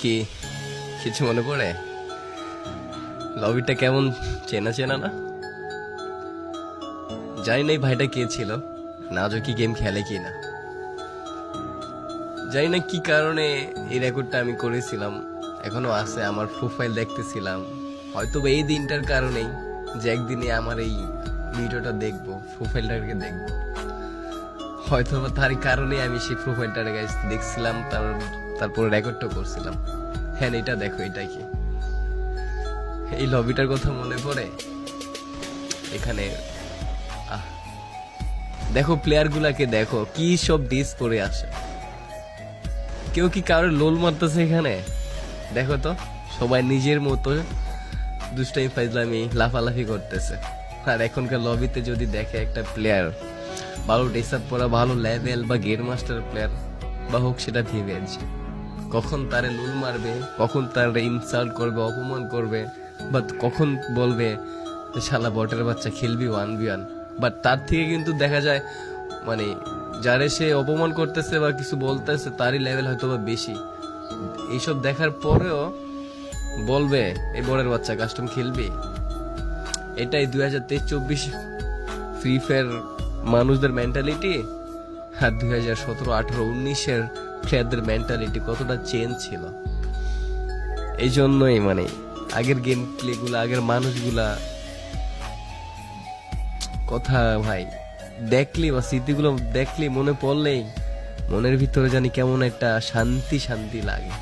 কি কিছু মনে পড়ে? লবিটা কেমন চেনা চেনা না? জানি না এই ভাইটা কে ছিল, নাজো কি গেম খেলে কি না। জানি না কি কারণে এই রেকর্ডটা আমি করেছিলাম, এখনো আছে আমার প্রোফাইল দেখতেছিলাম। হয়তো বা এই দিনটার কারণেই যে একদিনে আমার এই ভিডিওটা দেখবো, প্রোফাইলটাকে দেখবো, হয়তো বা তারই কারণে আমি সেই প্রোফাইলটার দেখছিলাম, তারপর রেকর্ডটা করছিলাম। হ্যাঁ এটা দেখো, এটা কি এই লবিটার কথা মনে পড়ে? এখানে দেখো প্লেয়ার গুলাকে, দেখো কি সব ডিস করে আসে। কেউ কি কারোর লোল মারতেছে এখানে? দেখো তো, সবাই নিজের মতো দুষ্টাই ফাইজলামি লাফালাফি করতেছে। আর এখনকার লবিতে যদি দেখে একটা প্লেয়ার ভালো ড্রেস আপ পরা, ভালো লেভেল বা গেম মাস্টার প্লেয়ার বা হোক, সেটা ভিভেজ, কখন তারে লুল মারবে, কখন তারে ইনসাল্ট করবে, অপমান করবে, বা কখন বলবে যে শালা বটের বাচ্চা খেলবি 1v1। বাট তার থেকে কিন্তু দেখা যায় মানে যারে সে অপমান করতেছে বা কিছু বলতেছে তারই লেভেল হয়তো বা বেশি। এইসব দেখার পরেও বলবে এই বড়ের বাচ্চা কাস্টম খেলবি। এটাই 2023-24 ফ্রি ফায়ার মানুষদের মেন্টালিটি, আর 2017-18-19-এর প্লেয়ারদের মেন্টালিটি কতটা চেঞ্জ ছিল। এই জন্যই মানে আগের গেম প্লে গুলা, আগের মানুষগুলা কথা ভাই দেখলি বা স্মৃতিগুলো দেখলি, মনে পড়লেই মনের ভিতরে জানি কেমন একটা শান্তি শান্তি লাগে।